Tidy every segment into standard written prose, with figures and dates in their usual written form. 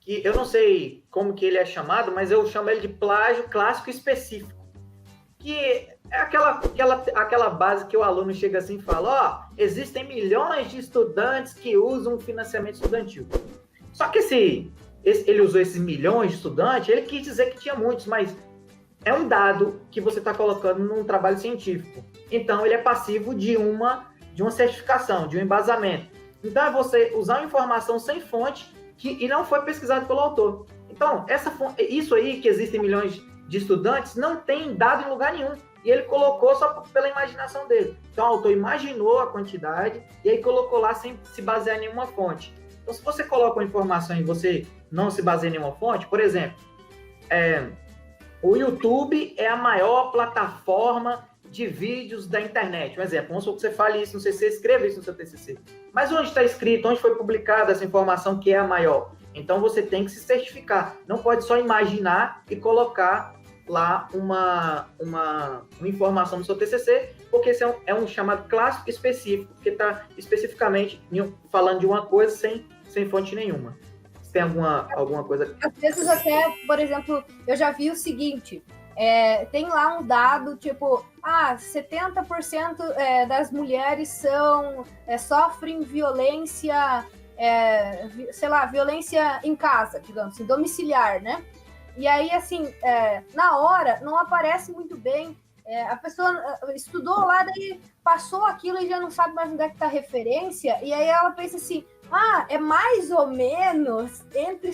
que eu não sei como que ele é chamado, mas eu chamo ele de plágio clássico específico, que é aquela base que o aluno chega assim e fala, existem milhões de estudantes que usam financiamento estudantil. Só que ele usou esses milhões de estudantes, ele quis dizer que tinha muitos, mas é um dado que você está colocando num trabalho científico. Então, ele é passivo de uma certificação, de um embasamento. Então, é você usar uma informação sem fonte e não foi pesquisado pelo autor. Então, isso aí, que existem milhões de estudantes, não tem dado em lugar nenhum. E ele colocou só pela imaginação dele. Então, o autor imaginou a quantidade e aí colocou lá sem se basear em nenhuma fonte. Então, se você coloca uma informação e você não se baseia em nenhuma fonte, por exemplo, o YouTube é a maior plataforma de vídeos da internet. Um exemplo, vamos supor que você fale isso no CC, escreva isso no seu TCC. Mas onde está escrito, onde foi publicada essa informação que é a maior? Então, você tem que se certificar. Não pode só imaginar e colocar lá uma informação no seu TCC, porque esse é um chamado clássico específico, que está especificamente falando de uma coisa sem fonte nenhuma. Você tem alguma coisa? Às vezes até, por exemplo, eu já vi o seguinte, tem lá um dado, tipo, 70% das mulheres sofrem violência, violência em casa, digamos assim, domiciliar, né? E aí, assim, na hora, não aparece muito bem. A pessoa estudou lá, daí passou aquilo e já não sabe mais onde é que tá a referência. E aí ela pensa assim, é mais ou menos entre...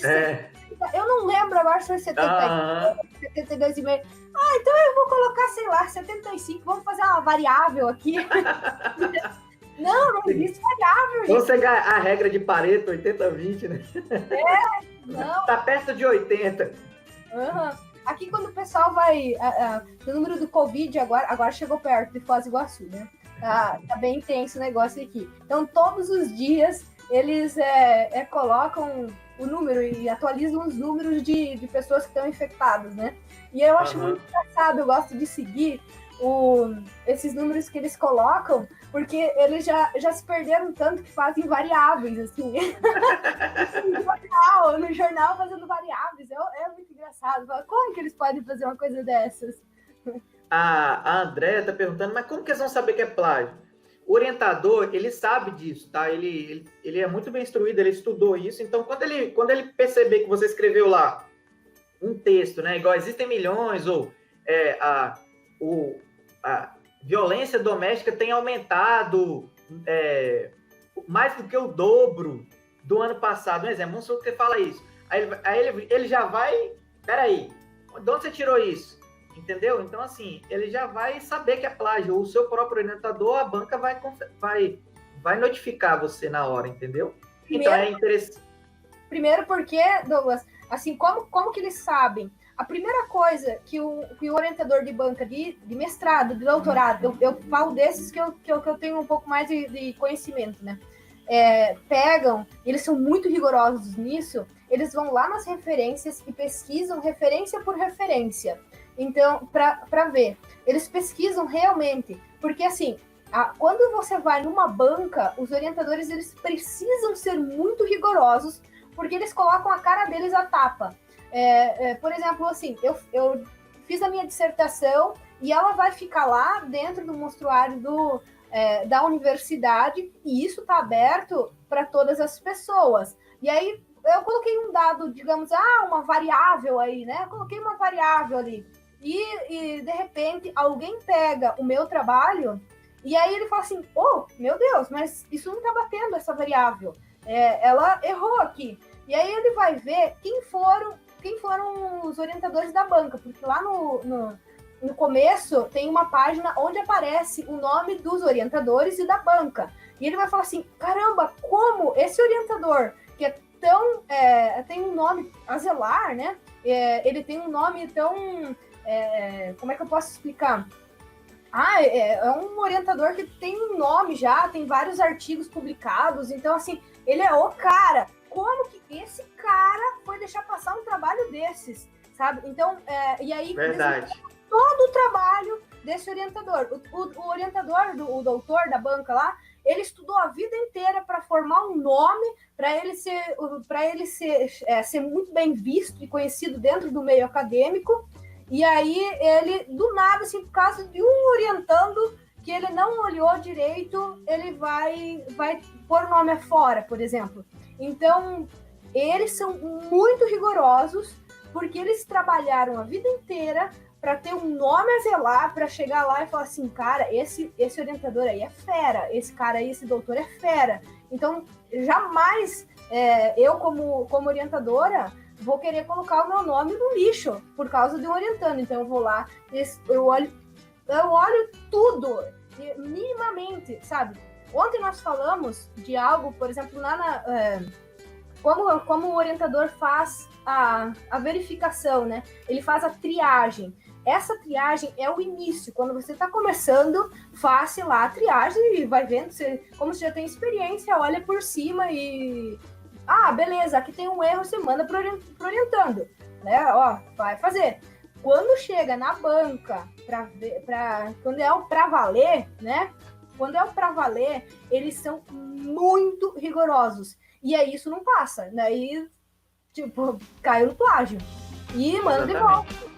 Eu não lembro agora se foi 72,5. Então eu vou colocar, sei lá, 75. Vamos fazer uma variável aqui. Não existe variável, gente. Vamos pegar a regra de Pareto, 80-20, né? Não. Tá perto de 80. Aqui, quando o pessoal vai... o número do Covid agora chegou perto de Foz do Iguaçu, né? Tá bem intenso o negócio aqui. Então, todos os dias, eles colocam o número e atualizam os números de pessoas que estão infectadas, né? E eu acho muito engraçado, eu gosto de seguir esses números que eles colocam, porque eles já se perderam tanto que fazem variáveis, assim. no jornal fazendo variáveis. É muito engraçado. Como que eles podem fazer uma coisa dessas? A Andréia está perguntando, mas como que eles vão saber que é plágio? O orientador, ele sabe disso, tá? Ele é muito bem instruído, ele estudou isso. Então, quando ele perceber que você escreveu lá um texto, né? Igual existem milhões, ou a violência doméstica tem aumentado mais do que o dobro do ano passado. Um exemplo, vamos supor que você fala isso. Aí ele já vai... Peraí, de onde você tirou isso? Entendeu? Então, assim, ele já vai saber que é plágio. O seu próprio orientador, a banca vai notificar você na hora, entendeu? Então, é interessante. Primeiro porque, Douglas, assim, como que eles sabem? A primeira coisa que o orientador de banca de mestrado, de doutorado, eu falo desses que eu tenho um pouco mais de conhecimento, né? Pegam, eles são muito rigorosos nisso, eles vão lá nas referências e pesquisam referência por referência. Então, para ver, eles pesquisam realmente, porque assim, quando você vai numa banca, os orientadores eles precisam ser muito rigorosos, porque eles colocam a cara deles à tapa. Por exemplo, assim, eu fiz a minha dissertação e ela vai ficar lá dentro do mostruário da universidade, e isso está aberto para todas as pessoas. E aí eu coloquei um dado, digamos, uma variável aí, né? Eu coloquei uma variável ali. E de repente alguém pega o meu trabalho e aí ele fala assim, meu Deus, mas isso não está batendo essa variável. Ela errou aqui. E aí ele vai ver quem foram os orientadores da banca, porque lá no começo tem uma página onde aparece o nome dos orientadores e da banca. E ele vai falar assim, caramba, como esse orientador, que é tão... tem um nome, Azelar, né? Ele tem um nome tão... como é que eu posso explicar? É um orientador que tem um nome já, tem vários artigos publicados, então, assim, ele é o cara. Como que esse cara foi deixar passar um trabalho desses, sabe? Então, e aí... Verdade. Todo o trabalho desse orientador. O orientador, o doutor da banca lá, ele estudou a vida inteira para formar um nome, para ele ser muito bem visto e conhecido dentro do meio acadêmico, e aí ele, do nada, assim, por causa de um orientando que ele não olhou direito, ele vai pôr o nome fora, por exemplo. Então, eles são muito rigorosos, porque eles trabalharam a vida inteira para ter um nome a zelar, para chegar lá e falar assim, cara, esse orientador aí é fera, esse cara aí, esse doutor é fera. Então, jamais eu, como orientadora, vou querer colocar o meu nome no lixo por causa de um orientando. Então, eu vou lá, eu olho tudo, minimamente, sabe? Ontem nós falamos de algo, por exemplo, como o orientador faz a verificação, né? Ele faz a triagem. Essa triagem é o início. Quando você está começando, faça lá a triagem e vai vendo, como você já tem experiência, olha por cima e... beleza, aqui tem um erro, você manda pro orientando, né? Ó, vai fazer. Quando chega na banca, quando é o pra valer, né? Quando é o pra valer, eles são muito rigorosos. E aí isso não passa. Daí, tipo, caiu no plágio. E manda de volta.